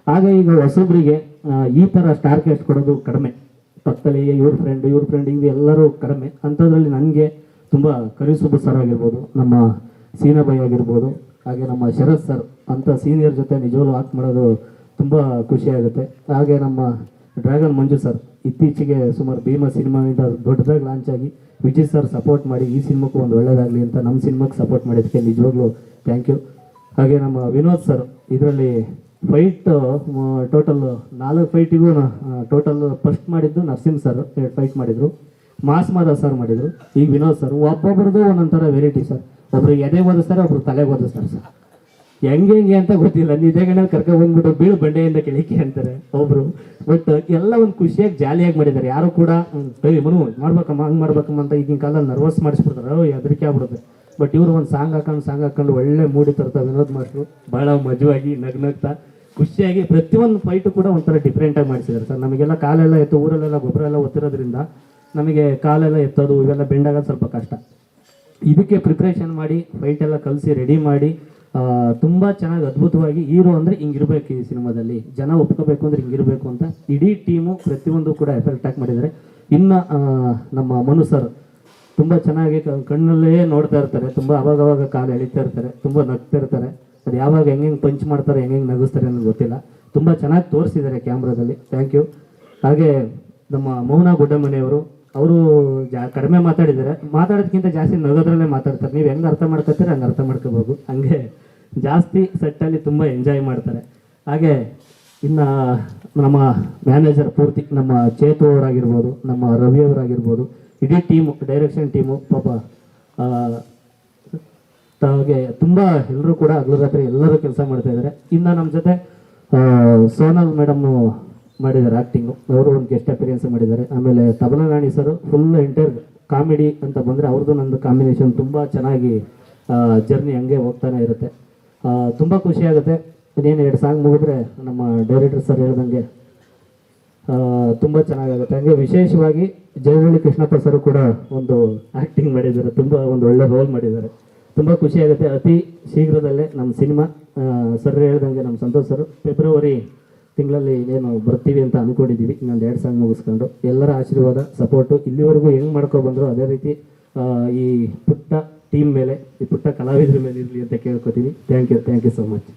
ಆಗ ಈಗ ಹೊಸಬ್ರಿಗೆ ಈ ಥರ ಸ್ಟಾರ್ ಕ್ಯಾಸ್ಟ್ ಕೊಡೋದು ಕಡಿಮೆ, ಪಕ್ಕದಲ್ಲಿ ಇವ್ರ ಫ್ರೆಂಡ್ ಇವು ಎಲ್ಲರೂ ಕಡಿಮೆ. ಅಂಥದ್ರಲ್ಲಿ ನನಗೆ ತುಂಬ ಕರಿಸುಬ್ಬು ಸರ್ ಆಗಿರ್ಬೋದು, ನಮ್ಮ ಸೀನಾಬಾಯಿ ಆಗಿರ್ಬೋದು, ಹಾಗೆ ನಮ್ಮ ಶರತ್ ಸರ್ ಅಂಥ ಸೀನಿಯರ್ ಜೊತೆ ನಿಜವಾಗ್ಲೂ ಆಕ್ಟ್ ಮಾಡೋದು ತುಂಬ ಖುಷಿಯಾಗುತ್ತೆ. ಹಾಗೆ ನಮ್ಮ ಡ್ರ್ಯಾಗನ್ ಮಂಜು ಸರ್ ಇತ್ತೀಚೆಗೆ ಸುಮಾರು ಭೀಮಾ ಸಿನಿಮಾದಿಂದ ದೊಡ್ಡದಾಗಿ ಲಾಂಚ್ ಆಗಿ ವಿಜಯ್ ಸರ್ ಸಪೋರ್ಟ್ ಮಾಡಿ ಈ ಸಿನಿಮಾಕ್ಕೂ ಒಂದು ಒಳ್ಳೆಯದಾಗಲಿ ಅಂತ ನಮ್ಮ ಸಿನಿಮಾಕ್ಕೆ ಸಪೋರ್ಟ್ ಮಾಡಿದ್ದಕ್ಕೆ ನಿಜವಾಗ್ಲೂ ಥ್ಯಾಂಕ್ ಯು. ಹಾಗೆ ನಮ್ಮ ವಿನೋದ್ ಸರ್ ಇದರಲ್ಲಿ ಫೈಟ್ ಟೋಟಲ್ 4 ಫೈಟಿಗೂ ಟೋಟಲ್ ಫಸ್ಟ್ ಮಾಡಿದ್ದು ನರಸಿಂಹ ಸರ್ 2 ಫೈಟ್ ಮಾಡಿದರು, ಮಾಸ್ಮಾದ ಸರ್ ಮಾಡಿದರು, ಈಗ ವಿನೋದ್ ಸರ್. ಒಬ್ಬೊಬ್ರದ್ದು ಒಂದೊಂಥರ ವೆರೈಟಿ ಸರ್. ಒಬ್ರು ಎದೆ ಓದಿಸ್ತಾರೆ, ಒಬ್ರು ತಲೆ ಓದಿಸ್ತಾರೆ ಸರ್. ಹೆಂಗೆ ಅಂತ ಗೊತ್ತಿಲ್ಲ, ನಿದ್ದೆಗಣ್ಣಲ್ಲಿ ಕರ್ಕೊಂಡು ಬಂದ್ಬಿಟ್ಟು ಬೀಳು ಬಂಡೆಯಿಂದ ಕೆಳಕ್ಕೆ ಅಂತಾರೆ ಒಬ್ರು. ಬಟ್ ಎಲ್ಲ ಒಂದು ಖುಷಿಯಾಗಿ ಜಾಲಿಯಾಗಿ ಮಾಡಿದ್ದಾರೆ. ಯಾರು ಕೂಡ ಮನು ಮಾಡ್ಬೇಕಮ್ಮ ಹಂಗೆ ಮಾಡ್ಬೇಕಮ್ಮ ಅಂತ ಈಗಿನ ಕಾಲದಲ್ಲಿ ನರ್ವಸ್ ಮಾಡಿಸ್ಬಿಡ್ತಾರೆ, ಹೆದರಿಕೆ ಆಗ್ಬಿಡುತ್ತೆ. ಬಟ್ ಇವರು ಒಂದು ಸಾಂಗ್ ಹಾಕೊಂಡು ಒಳ್ಳೆ ಮೂಡಿ ತರ್ತಾರೆ ವಿನೋದ್ ಮಾಸ್ಟ್ರು. ಭಾಳ ಮಜವಾಗಿ ನಗ್ನಗ್ತಾ ಖುಷಿಯಾಗಿ ಪ್ರತಿಯೊಂದು ಫೈಟು ಕೂಡ ಒಂಥರ ಡಿಫ್ರೆಂಟಾಗಿ ಮಾಡಿಸಿದ್ದಾರೆ ಸರ್. ನಮಗೆಲ್ಲ ಕಾಲೆಲ್ಲ ಎತ್ತು ಊರಲ್ಲೆಲ್ಲ ಗೊಬ್ಬರ ಎಲ್ಲ ಒತ್ತಿರೋದ್ರಿಂದ ನಮಗೆ ಕಾಲೆಲ್ಲ ಎತ್ತೋದು ಇವೆಲ್ಲ ಬೆಂಡಾಗೋದು ಸ್ವಲ್ಪ ಕಷ್ಟ. ಇದಕ್ಕೆ ಪ್ರಿಪ್ರೇಷನ್ ಮಾಡಿ ಫೈಟ್ ಎಲ್ಲ ಕಲಿಸಿ ರೆಡಿ ಮಾಡಿ ತುಂಬ ಚೆನ್ನಾಗಿ ಅದ್ಭುತವಾಗಿ ಹೀರೋ ಅಂದರೆ ಹಿಂಗಿರ್ಬೇಕು, ಈ ಸಿನಿಮಾದಲ್ಲಿ ಜನ ಒಪ್ಕೋಬೇಕು ಅಂದರೆ ಹಿಂಗಿರಬೇಕು ಅಂತ ಇಡೀ ಟೀಮು ಪ್ರತಿಯೊಂದು ಕೂಡ ಎಫೆಕ್ಟ್ ಹಾಕಿ ಮಾಡಿದ್ದಾರೆ. ಇನ್ನು ನಮ್ಮ ಮನು ಸರ್ ತುಂಬ ಚೆನ್ನಾಗಿ ಕಣ್ಣಲ್ಲೇ ನೋಡ್ತಾ ಇರ್ತಾರೆ, ತುಂಬ ಅವಾಗವಾಗ ಕಾಲು ಎಳಿತಾ ಇರ್ತಾರೆ, ತುಂಬ ನಗ್ತಾ ಇರ್ತಾರೆ. ಅದು ಯಾವಾಗ ಹೆಂಗೆ ಪಂಚ್ ಮಾಡ್ತಾರೆ, ಹೆಂಗೆ ನಗಿಸ್ತಾರೆ ಅನ್ನೋದು ಗೊತ್ತಿಲ್ಲ. ತುಂಬ ಚೆನ್ನಾಗಿ ತೋರಿಸಿದ್ದಾರೆ ಕ್ಯಾಮ್ರಾದಲ್ಲಿ, ಥ್ಯಾಂಕ್ ಯು. ಹಾಗೆ ನಮ್ಮ ಮೌನ ಗುಡ್ಡಮನೆಯವರು, ಅವರು ಕಡಿಮೆ ಮಾತಾಡಿದ್ದಾರೆ, ಮಾತಾಡೋದಕ್ಕಿಂತ ಜಾಸ್ತಿ ನಗೋದ್ರಲ್ಲೇ ಮಾತಾಡ್ತಾರೆ. ನೀವು ಹೆಂಗೆ ಅರ್ಥ ಮಾಡ್ಕೊತೀರ ಹಂಗೆ ಅರ್ಥ ಮಾಡ್ಕೋಬೋದು, ಹಂಗೆ ಜಾಸ್ತಿ ಸೆಟ್ಟಲ್ಲಿ ತುಂಬ ಎಂಜಾಯ್ ಮಾಡ್ತಾರೆ. ಹಾಗೆ ಇನ್ನು ನಮ್ಮ ಮ್ಯಾನೇಜರ್ ಪೂರ್ತಿ ನಮ್ಮ ಚೇತು ಅವರಾಗಿರ್ಬೋದು, ನಮ್ಮ ರವಿ ಅವರಾಗಿರ್ಬೋದು, ಇಡೀ ಟೀಮು ಡೈರೆಕ್ಷನ್ ಟೀಮು ಪಾಪ ಹಾಗೆ ತುಂಬ ಎಲ್ಲರೂ ಕೂಡ ಹಗಲು ರಾತ್ರಿ ಎಲ್ಲರೂ ಕೆಲಸ ಮಾಡ್ತಾ ಇದ್ದಾರೆ. ಇನ್ನು ನಮ್ಮ ಜೊತೆ ಸೋನಲ್ ಮೇಡಮ್ನು ಮಾಡಿದ್ದಾರೆ ಆ್ಯಕ್ಟಿಂಗು, ಅವರು ಒಂದು ಗೆಸ್ಟ್ ಅಪಿರಿಯನ್ಸ್ ಮಾಡಿದ್ದಾರೆ. ಆಮೇಲೆ ತಬಲಾ ರಾಣಿ ಸರ್ ಫುಲ್ ಎಂಟೈರ್ ಕಾಮಿಡಿ ಅಂತ ಬಂದರೆ ಅವ್ರದ್ದು ನಂದು ಕಾಂಬಿನೇಷನ್ ತುಂಬ ಚೆನ್ನಾಗಿ ಜರ್ನಿ ಹಂಗೆ ಹೋಗ್ತಾನೆ ಇರುತ್ತೆ. ತುಂಬ ಖುಷಿಯಾಗುತ್ತೆ. ಇನ್ನೇನು 2 ಸಾಂಗ್ ಮುಗಿದ್ರೆ ನಮ್ಮ ಡೈರೆಕ್ಟರ್ ಸರ್ ಹೇಳ್ದಂಗೆ ತುಂಬ ಚೆನ್ನಾಗಾಗುತ್ತೆ. ಹಾಗೆ ವಿಶೇಷವಾಗಿ ಜಯವಳ್ಳಿ ಕೃಷ್ಣಪ್ಪ ಸರ್ ಕೂಡ ಒಂದು ಆ್ಯಕ್ಟಿಂಗ್ ಮಾಡಿದ್ದಾರೆ, ತುಂಬ ಒಂದು ಒಳ್ಳೆ ರೋಲ್ ಮಾಡಿದ್ದಾರೆ. ತುಂಬ ಖುಷಿಯಾಗುತ್ತೆ. ಅತಿ ಶೀಘ್ರದಲ್ಲೇ ನಮ್ಮ ಸಿನಿಮಾ ಸರ್ ಹೇಳ್ದಂಗೆ ನಮ್ಮ ಸಂತೋಷ್ ಸರ್ ಫೆಬ್ರವರಿ ತಿಂಗಳಲ್ಲಿ ಏನು ಬರ್ತೀವಿ ಅಂತ ಅಂದ್ಕೊಂಡಿದ್ದೀವಿ. ಇನ್ನೊಂದು 2 ಸಾಂಗ್ ಮುಗಿಸ್ಕೊಂಡು ಎಲ್ಲರ ಆಶೀರ್ವಾದ ಸಪೋರ್ಟು ಇಲ್ಲಿವರೆಗೂ ಹೆಂಗೆ ಮಾಡ್ಕೊಬಂದ್ರು ಅದೇ ರೀತಿ ಈ ಪುಟ್ಟ ಟೀಮ್ ಮೇಲೆ, ಈ ಪುಟ್ಟ ಕಲಾವಿದರ ಮೇಲೆ ಇರಲಿ ಅಂತ ಕೇಳ್ಕೊತೀನಿ. Thank you so much.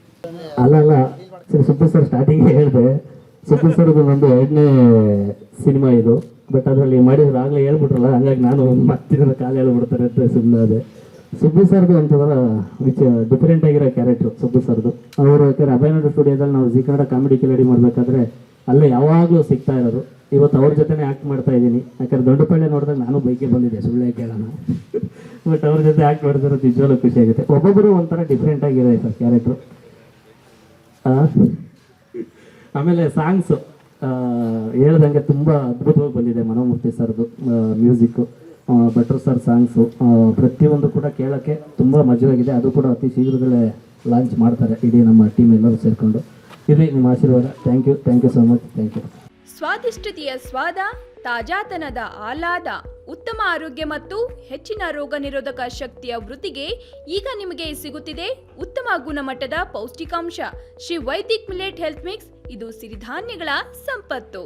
ಅಲ್ಲ ಸುಬ್ಬು ಸರ್ ಸ್ಟಾರ್ಟಿಂಗ್ ಹೇಳಿದೆ, ಸುಬ್ಬು ಸರ್ದು ನಂದು 2ನೇ ಸಿನಿಮಾ ಇದು. ಬಟ್ ಅದರಲ್ಲಿ ಮಾಡಿದ್ರೆ ಆಗಲೇ ಹೇಳ್ಬಿಟ್ರಲ್ಲ, ಹಂಗಾಗಿ ನಾನು ಮತ್ತಿನ ಕಾಲು ಹೇಳ್ಬಿಡ್ತಾರೆ ಅಂತ ಸುಮ್ಮನೆ ಅದೇ. ಸುಬ್ಬು ಸರ್ದು ಒಂಥರ ಡಿಫ್ರೆಂಟ್ ಆಗಿರೋ ಕ್ಯಾರೆಕ್ಟ್ರು ಸುಬ್ಬು ಸರ್ದು. ಅವರು ಯಾಕಂದರೆ ಅಭಯನಗರ ಸ್ಟುಡಿಯೋದಲ್ಲಿ ನಾವು ಜಿ ಕನ್ನಡ ಕಾಮಿಡಿ ಕಿಲಾಡಿ ಮಾಡಬೇಕಾದ್ರೆ ಅಲ್ಲೇ ಯಾವಾಗಲೂ ಸಿಗ್ತಾ ಇರೋದು. ಇವತ್ತು ಅವ್ರ ಜೊತೆನೇ ಆ್ಯಕ್ಟ್ ಮಾಡ್ತಾ ಇದ್ದೀನಿ. ಯಾಕಂದ್ರೆ ದೊಡ್ಡಪಳ್ಳಿ ನೋಡಿದಾಗ ನಾನು ಬೈಕೆ ಬಂದಿದ್ದೆ, ಸುಳ್ಳೆ ಕೇಳೋಣ. ಬಟ್ ಅವ್ರ ಜೊತೆ ಆ್ಯಕ್ಟ್ ಮಾಡ್ತಿರೋದು ನಿಜವಾಗ್ಲೂ ಖುಷಿಯಾಗುತ್ತೆ. ಒಬ್ಬೊಬ್ಬರು ಒಂಥರ ಡಿಫ್ರೆಂಟ್ ಆಗಿರೋ ಸರ್ ಕ್ಯಾರೆಕ್ಟ್ರು. ಆಮೇಲೆ ಸಾಂಗ್ಸು ಹೇಳ್ದಂಗೆ ತುಂಬ ಅದ್ಭುತವಾಗಿ ಬಂದಿದೆ. ಮನೋಮೂರ್ತಿ ಸರ್ದು ಮ್ಯೂಸಿಕ್ಕು, ಭಟ್ರು ಸರ್ ಸಾಂಗ್ಸು ಪ್ರತಿಯೊಂದು ಕೂಡ ಕೇಳೋಕ್ಕೆ ತುಂಬ ಮಜವಾಗಿದೆ. ಅದು ಕೂಡ ಅತಿ ಶೀಘ್ರದಲ್ಲೇ ಲಾಂಚ್ ಮಾಡ್ತಾರೆ ಇಡೀ ನಮ್ಮ ಟೀಮ್ ಎಲ್ಲರೂ ಸೇರಿಕೊಂಡು. ಇರಲಿ ನಿಮ್ಮ ಆಶೀರ್ವಾದ. Thank you so much. Thank you. ಸ್ವಾದಿಷ್ಟತೆಯ ಸ್ವಾದ, ತಾಜಾತನದ ಆಹ್ಲಾದ, ಉತ್ತಮ ಆರೋಗ್ಯ ಮತ್ತು ಹೆಚ್ಚಿನ ರೋಗ ನಿರೋಧಕ ಶಕ್ತಿಯ ವೃದ್ಧಿಗೆ ಈಗ ನಿಮಗೆ ಸಿಗುತ್ತಿದೆ ಉತ್ತಮ ಗುಣಮಟ್ಟದ ಪೌಷ್ಟಿಕಾಂಶ. Shri Vaidik millet health mix, ಇದು ಸಿರಿಧಾನ್ಯಗಳ ಸಂಪತ್ತು.